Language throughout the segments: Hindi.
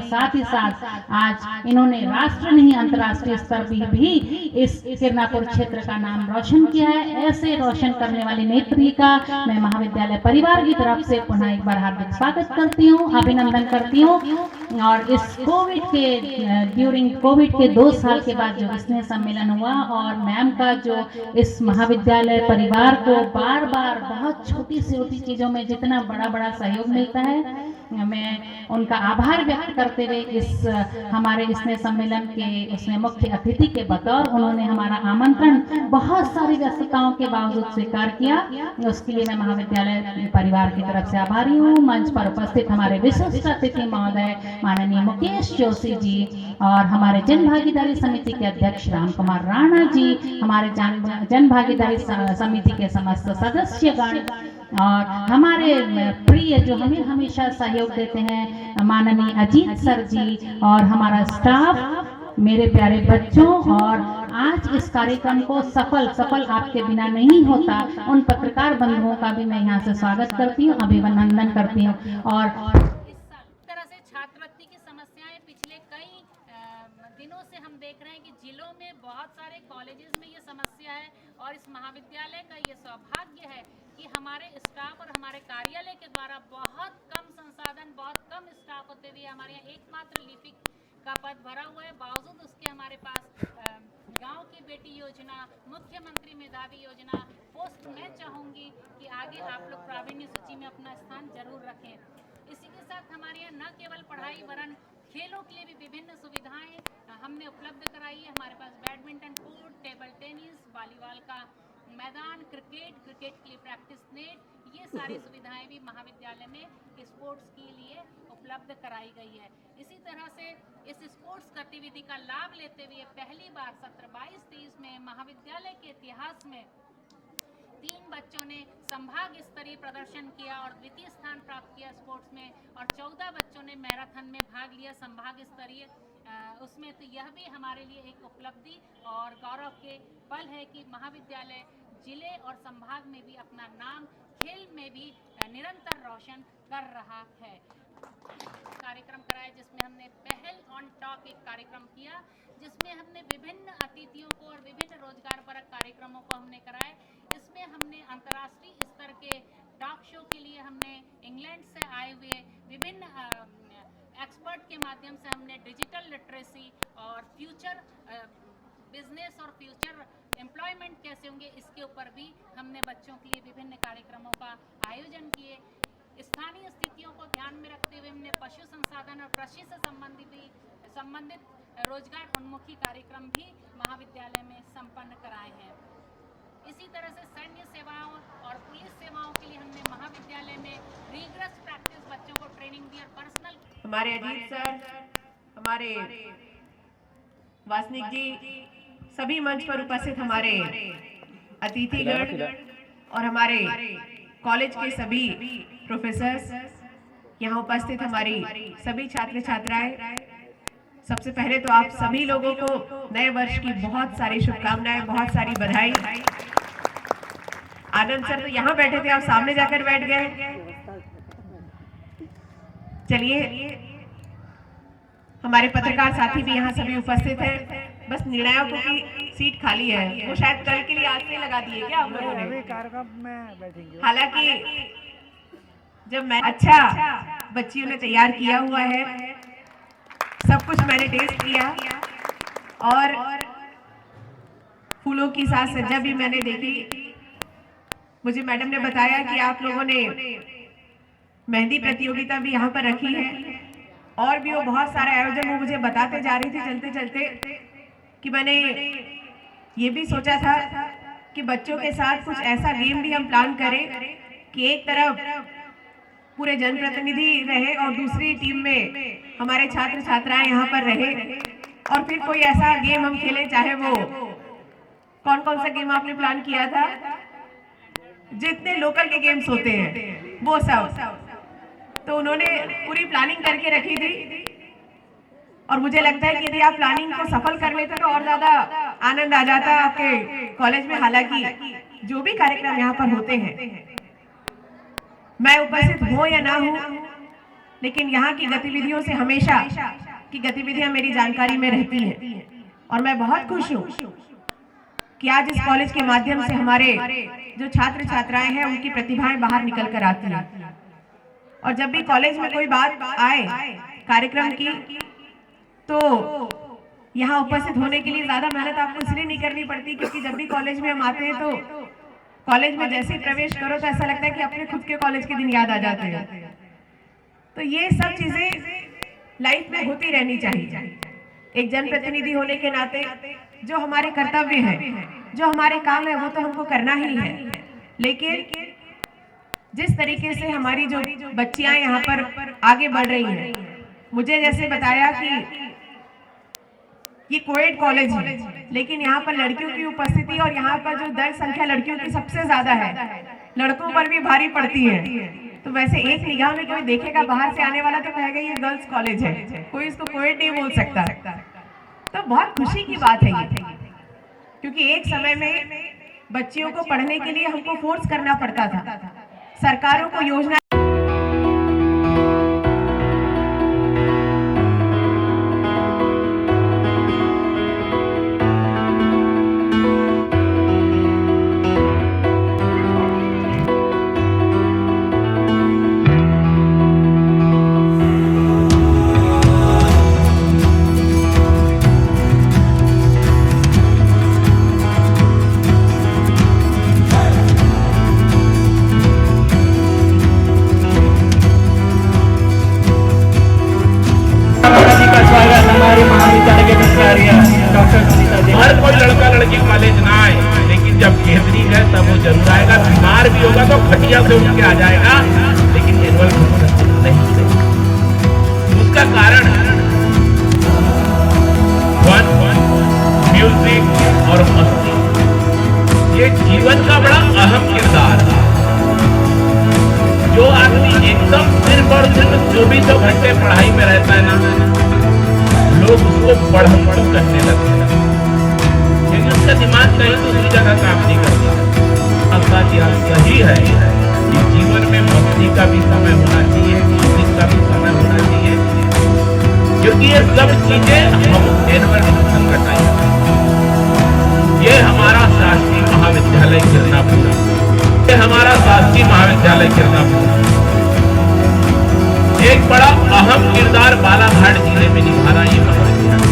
और साथ ही साथ आज इन्होंने राष्ट्र नहीं अंतर्राष्ट्रीय स्तर पर भी इस किरनापुर क्षेत्र का नाम रोशन किया है। ऐसे रोशन करने वाली नेत्री का मैं महाविद्यालय परिवार की तरफ से पुनः एक बार हार्दिक स्वागत करती हूँ, अभिनंदन करती हूँ। और इस कोविड के ड्यूरिंग कोविड के 2 साल के बाद जो स्नेह सम्मेलन हुआ और मैम का जो इस महाविद्यालय परिवार को बार बार बहुत छोटी से छोटी चीज़ों में जितना बड़ा बड़ा सहयोग मिलता है, मैं उनका आभार व्यक्त करते हुए इस हमारे स्नेह सम्मेलन के उसमें मुख्य अतिथि के बतौर उन्होंने हमारा आमंत्रण बहुत सारी व्यस्तताओं के बावजूद स्वीकार किया, उसके लिए मैं महाविद्यालय परिवार की तरफ से आभारी हूँ। मंच पर उपस्थित हमारे विशिष्ट अतिथि महोदय माननीय मुकेश जोशी जी और हमारे जन भागीदारी समिति के अध्यक्ष राम कुमार राणा जी, हमारे जन भागीदारी समिति के समस्त सदस्यगण और हमारे प्रिय जो हमें हमेशा सहयोग देते हैं माननीय अजीत सर जी और हमारा स्टाफ, मेरे प्यारे बच्चों, और आज इस कार्यक्रम को सफल आपके बिना नहीं होता उन पत्रकार बंधुओं का भी मैं यहाँ से स्वागत करती हूँ, अभिनंदन करती हूँ। और इस तरह से छात्रवृत्ति की समस्याएं पिछले कई दिनों से हम देख रहे हैं कि जिलों में बहुत सारे कॉलेजेस में ये समस्या है और इस महाविद्यालय का ये सौभाग्य है कि हमारे स्टाफ और हमारे कार्यालय के द्वारा बहुत कम संसाधन, बहुत कम स्टाफ होते हुए हमारे यहाँ एकमात्र लिपिक का पद भरा हुआ है। बावजूद उसके हमारे पास गांव की बेटी योजना, मुख्यमंत्री मेधावी योजना, पोस्ट मैं चाहूँगी कि आगे आप लोग प्रावीण्य सूची में अपना स्थान जरूर रखें। इसी के साथ हमारे यहाँ न केवल पढ़ाई वरन खेलों के लिए भी विभिन्न सुविधाएं हमने उपलब्ध कराई है। हमारे पास badminton court, table tennis, volleyball का मैदान, क्रिकेट के लिए प्रैक्टिस नेट, ये सारी सुविधाएं भी महाविद्यालय में स्पोर्ट्स के लिए उपलब्ध कराई गई है। इसी तरह से इस स्पोर्ट्स गतिविधि का लाभ लेते हुए पहली बार सत्र 22-23 में महाविद्यालय के इतिहास में 3 बच्चों ने संभाग स्तरीय प्रदर्शन किया और द्वितीय स्थान प्राप्त किया स्पोर्ट्स में, और 14 बच्चों ने मैराथन में भाग लिया संभाग स्तरीय उसमें। तो यह भी हमारे लिए एक उपलब्धि और गौरव के पल है कि महाविद्यालय जिले और संभाग में भी अपना नाम खेल में भी निरंतर रोशन कर रहा है। कार्यक्रम कराया जिसमें हमने पहल ऑन टॉक एक कार्यक्रम किया, जिसमें हमने विभिन्न अतिथियों को और विभिन्न रोजगार परक कार्यक्रमों को हमने कराए। इसमें हमने अंतर्राष्ट्रीय स्तर के टॉक शो के लिए हमने इंग्लैंड से आए हुए विभिन्न एक्सपर्ट के माध्यम से हमने डिजिटल लिटरेसी और फ्यूचर बिजनेस और फ्यूचर एम्प्लॉयमेंट कैसे होंगे इसके ऊपर भी हमने बच्चों के लिए विभिन्न कार्यक्रमों का आयोजन किए। स्थानीय स्थितियों को ध्यान में रखते हुए हमने पशु संसाधन और कृषि से संबंधित रोजगार उन्मुखी कार्यक्रम भी महाविद्यालय में संपन्न कराए हैं। इसी तरह से सैन्य सेवाओं और पुलिस सेवाओं के लिए हमने महाविद्यालय में रिगरस प्रैक्टिस बच्चों को ट्रेनिंग दी और पर्सनल। हमारे अजीत सर, हमारे वासनिक जी, सभी मंच पर उपस्थित हमारे अतिथिगण और हमारे कॉलेज के सभी प्रोफेसर्स, यहाँ उपस्थित हमारी सभी छात्र छात्राएं, सबसे पहले तो आप सभी लोगों को नए वर्ष की बहुत सारी शुभकामनाएं, बहुत सारी बधाई। आनंद सर तो यहाँ बैठे थे, आप सामने जाकर बैठ गए। चलिए, हमारे पत्रकार साथी भी यहाँ सभी उपस्थित हैं। बस निर्णायकों की सीट खाली है, वो शायद कल के लिए आज से लगा दिए क्या आप लोगों ने? हालांकि जब मैं अच्छा बच्चियों ने तैयार किया हुआ है, सब कुछ मैंने टेस्ट किया और फूलों की साज सज्जा भी मैंने देखी। मुझे मैडम ने बताया कि आप लोगों ने मेहंदी प्रतियोगिता भी यहाँ पर रखी है और भी वो बहुत सारे आयोजन वो मुझे बताते जा रही थी चलते चलते कि मैंने ये भी सोचा था कि बच्चों के साथ कुछ ऐसा गेम भी हम प्लान करें कि एक तरफ पूरे जनप्रतिनिधि रहे और दूसरी टीम में हमारे छात्र छात्राएं यहाँ पर रहे, और फिर कोई ऐसा गेम हम खेलें, चाहे वो कौन कौन सा गेम आपने प्लान किया था? जितने लोकल के गेम्स होते हैं वो सब, तो उन्होंने पूरी प्लानिंग करके रखी थी और मुझे लगता है कि यदि आप प्लानिंग को सफल कर लेते तो और ज्यादा आनंद आ जाता आपके कॉलेज में। हालांकि जो भी कार्यक्रम यहाँ पर होते हैं, मैं उपस्थित हो या ना हो, लेकिन यहाँ की गतिविधियों से हमेशा की गतिविधियां मेरी जानकारी में रहती हैं और मैं बहुत खुश हूँ कि आज इस कॉलेज के माध्यम से हमारे जो छात्र छात्राएं हैं उनकी प्रतिभाएं बाहर निकल कर आती हैं। और जब भी कॉलेज में कोई बात आए कार्यक्रम की तो यहाँ उपस्थित होने के लिए ज्यादा मेहनत आपको इसलिए नहीं करनी पड़ती, क्योंकि जब भी कॉलेज में हम आते हैं तो कॉलेज में जैसे ही प्रवेश करो तो ऐसा लगता है कि अपने खुद के कॉलेज के दिन याद आ जाते हैं। तो ये सब चीजें लाइफ में होती रहनी चाहिए। एक जनप्रतिनिधि होने के नाते जो हमारे कर्तव्य हैं, जो हमारे काम है, वो तो हमको करना ही है। लेकिन जिस तरीके से हमारी जो बच्चियां यहाँ पर आगे बढ़ रही हैं, मुझे जैसे बताया कि ये कोएड कॉलेज है, लेकिन यहाँ पर लड़कियों की उपस्थिति और यहाँ पर जो दर संख्या लड़कियों की सबसे ज्यादा है, लड़कों पर भी भारी पड़ती है। तो वैसे एक निगाह में कोई देखेगा बाहर से आने वाला तो कहेगा ये गर्ल्स कॉलेज है, कोई इसको कोएड नहीं बोल सकता। तो बहुत खुशी की बात है ये, क्योंकि एक समय में बच्चियों को पढ़ने के लिए हमको फोर्स करना पड़ता था, सरकारों को योजना हर कोई लड़का लड़की कॉलेज ना आए, लेकिन जब केंद्रीय है तब वो जरूर आएगा। बीमार भी होगा तो खटिया से उठ के आ जाएगा, लेकिन एनुअल नहीं से। उसका कारण म्यूजिक और मस्ती, ये जीवन का बड़ा अहम किरदार है। जो आदमी एकदम सिर्फ और सिर्फ 24 घंटे पढ़ाई में रहता है ना, लोग उसको पढ़ कहने लगते हैं, क्योंकि उसका दिमाग कहीं दूसरी जगह काम नहीं करता। अर्थात यह सही है कि जीवन में मस्ती का भी समय होना चाहिए, म्यूजिक का भी समय होना चाहिए, क्योंकि ये सब चीजें हम एनुअल फंक्शन का टाइम है। ये हमारा शासकीय महाविद्यालय किरनापुर, ये हमारा शासकीय महाविद्यालय किरनापुर एक बड़ा अहम किरदार बालाघाट जिले में निभा रहा ये महाविद्यालय।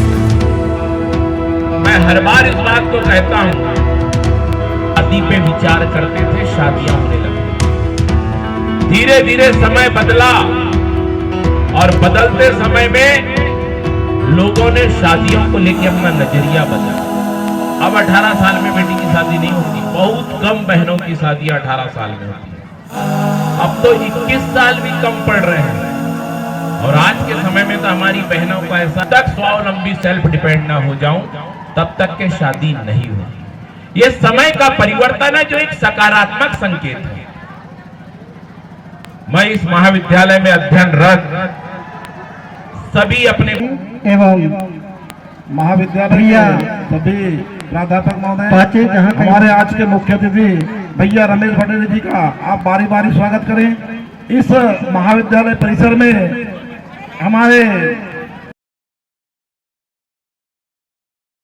मैं हर बार इस बात को कहता हूं, शादी पे विचार करते थे, शादियां होने लगी। धीरे धीरे समय बदला और बदलते समय में लोगों ने शादियों को लेकर अपना नजरिया बदला। अब 18 साल में बेटी की शादी नहीं होती, बहुत कम बहनों की शादियां 18 साल में होती है। अब तो 21 साल भी कम पड़ रहे हैं। और आज के समय में तो हमारी बहनों को ऐसा तक स्वावलंबी सेल्फ डिपेंड ना हो जाऊं तब तक के शादी नहीं होगी। ये समय का परिवर्तन है जो एक सकारात्मक संकेत है। मैं इस महाविद्यालय में अध्ययनरत सभी अपने एवं महाविद्यालय सभी प्राध्यापक महोदय, हमारे आज के मुख्य अतिथि भैया रमेश भट्टाचार्य जी का आप बारी बारी स्वागत करें। इस महाविद्यालय परिसर में हमारे